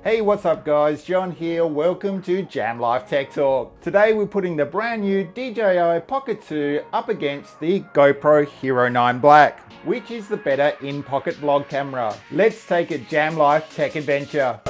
Hey, what's up guys? John here. Welcome to Jam Life Tech Talk. Today we're putting the brand new DJI Pocket 2 up against the GoPro Hero 9 Black, which is the better in-pocket vlog camera. Let's take a Jam Life Tech adventure.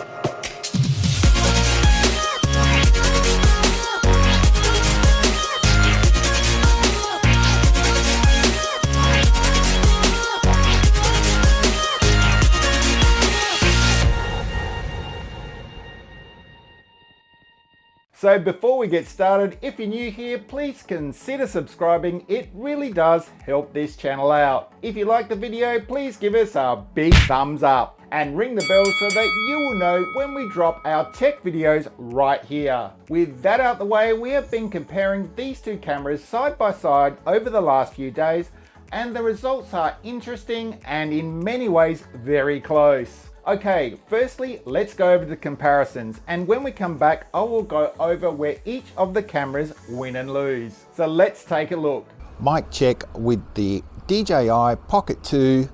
So before we get started, if you're new here, please consider subscribing. It really does help this channel out. If you like the video, please give us a big thumbs up and ring the bell so that you will know when we drop our tech videos right here. With that out the way, we have been comparing these two cameras side by side over the last few days, and the results are interesting and in many ways very close. Okay, firstly, let's go over the comparisons, and when we come back, I will go over where each of the cameras win and lose. So let's take a look. Mic check with the DJI Pocket 2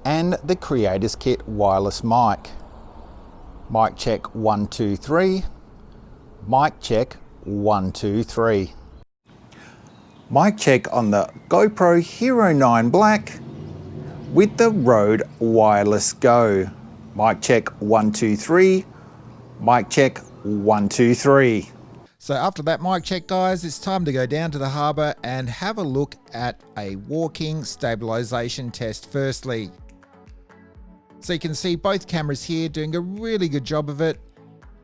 and the Creators Kit wireless mic. Mic check 1, 2, 3. Mic check 1, 2, 3. Mic check on the GoPro Hero 9 Black with the Rode Wireless Go. Mic check 1, 2, 3. Mic check 1, 2, 3. So after that mic check, guys, it's time to go down to the harbour and have a look at a walking stabilisation test firstly. So you can see both cameras here doing a really good job of it.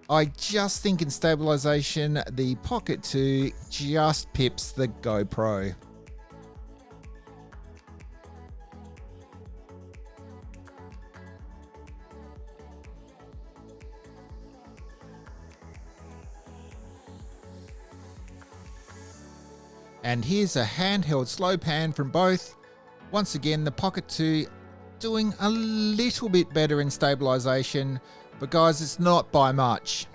I just think in stabilisation, the Pocket 2 just pips the GoPro. And here's a handheld slow pan from both. Once again, the Pocket 2 doing a little bit better in stabilisation, but guys, it's not by much.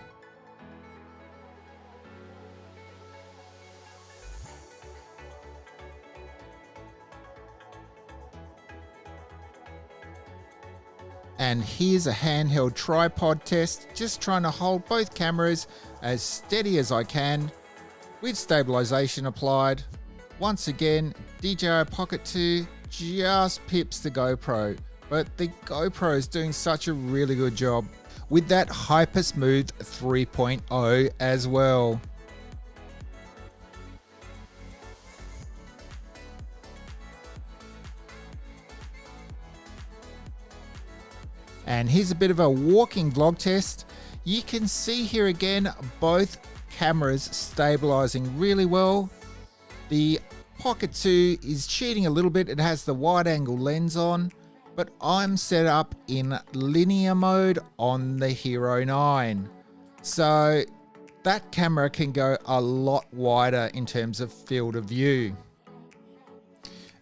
And here's a handheld tripod test, just trying to hold both cameras as steady as I can, with stabilisation applied. Once again, DJI Pocket 2 just pips the GoPro, but the GoPro is doing such a really good job with that Hyper Smooth 3.0 as well. And here's a bit of a walking vlog test. You can see here again both cameras stabilizing really well. The Pocket 2 is cheating a little bit. It has the wide angle lens on, but I'm set up in linear mode on the Hero 9. So that camera can go a lot wider in terms of field of view.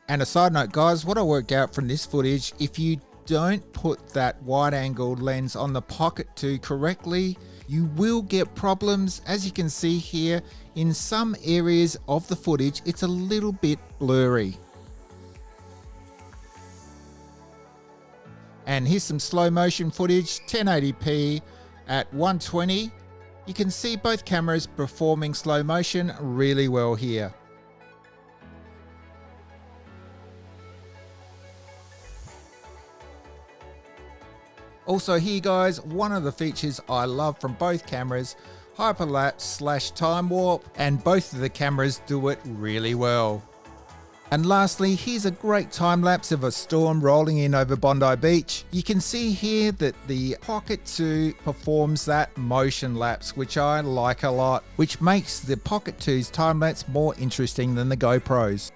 And a side note, guys, what I worked out from this footage, if you don't put that wide angle lens on the Pocket 2 correctly, you will get problems. As you can see here, in some areas of the footage, it's a little bit blurry. And here's some slow motion footage, 1080p at 120. You can see both cameras performing slow motion really well here. Also here guys, one of the features I love from both cameras, hyperlapse / time warp, and both of the cameras do it really well. And lastly, here's a great time lapse of a storm rolling in over Bondi Beach. You can see here that the Pocket 2 performs that motion lapse, which I like a lot, which makes the Pocket 2's time lapse more interesting than the GoPro's.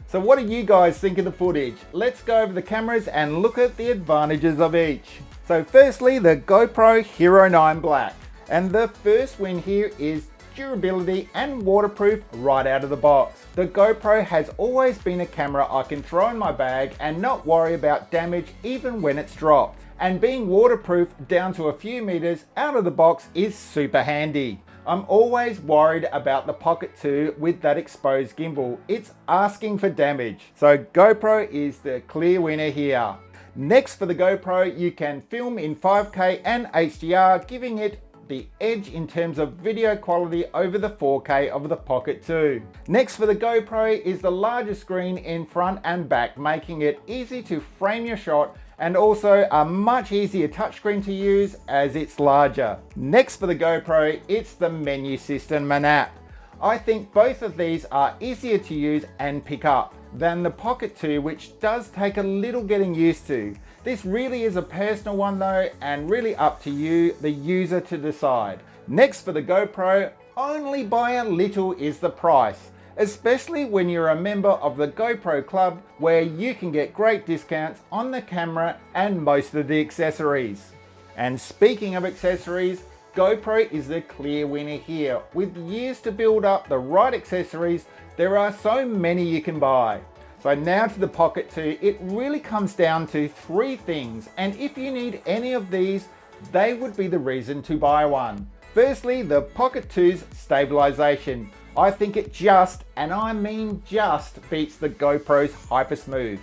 So what do you guys think of the footage? Let's go over the cameras and look at the advantages of each. So firstly, the GoPro Hero 9 Black. And the first win here is durability and waterproof right out of the box. The GoPro has always been a camera I can throw in my bag and not worry about damage even when it's dropped. And being waterproof down to a few meters out of the box is super handy. I'm always worried about the Pocket 2 with that exposed gimbal. It's asking for damage. So GoPro is the clear winner here. Next, for the GoPro, you can film in 5K and HDR, giving it the edge in terms of video quality over the 4K of the Pocket 2. Next for the GoPro is the larger screen in front and back, making it easy to frame your shot and also a much easier touchscreen to use as it's larger. Next for the GoPro, it's the menu system and app. I think both of these are easier to use and pick up than the Pocket 2, which does take a little getting used to. This really is a personal one though, and really up to you, the user, to decide. Next for the GoPro, only by a little is the price, especially when you're a member of the GoPro Club, where you can get great discounts on the camera and most of the accessories. And speaking of accessories, GoPro is the clear winner here. With years to build up the right accessories, there are so many you can buy. So now to the Pocket 2, it really comes down to three things, and if you need any of these, they would be the reason to buy one. Firstly, the Pocket 2's stabilization. I think it just, and I mean just, beats the GoPro's HyperSmooth.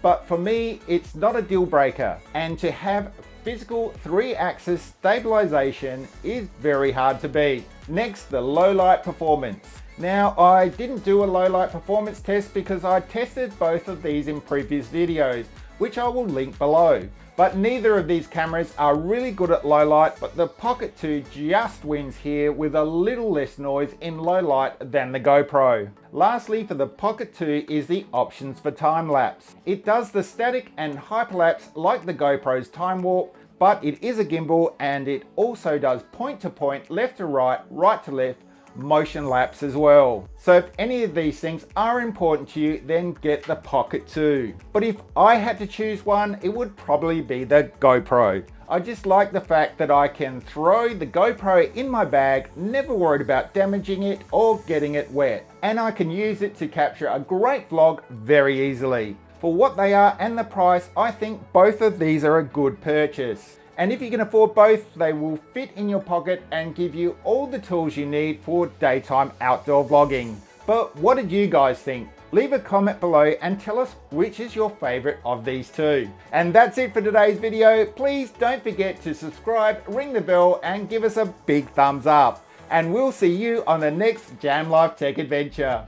But for me, it's not a deal breaker, and to have physical 3-axis stabilization is very hard to beat. Next, the low light performance. Now, I didn't do a low light performance test because I tested both of these in previous videos, which I will link below. But neither of these cameras are really good at low light, but the Pocket 2 just wins here with a little less noise in low light than the GoPro. Lastly, for the Pocket 2 is the options for time lapse. It does the static and hyperlapse like the GoPro's Time Warp, but it is a gimbal and it also does point to point, left to right, right to left, motion lapse as well. So if any of these things are important to you, then get the Pocket 2. But if I had to choose one, it would probably be the GoPro. I just like the fact that I can throw the GoPro in my bag, never worried about damaging it or getting it wet. And I can use it to capture a great vlog very easily. For what they are and the price, I think both of these are a good purchase. And if you can afford both, they will fit in your pocket and give you all the tools you need for daytime outdoor vlogging. But what did you guys think? Leave a comment below and tell us which is your favorite of these two. And that's it for today's video. Please don't forget to subscribe, ring the bell, and give us a big thumbs up. And we'll see you on the next Jam Life Tech adventure.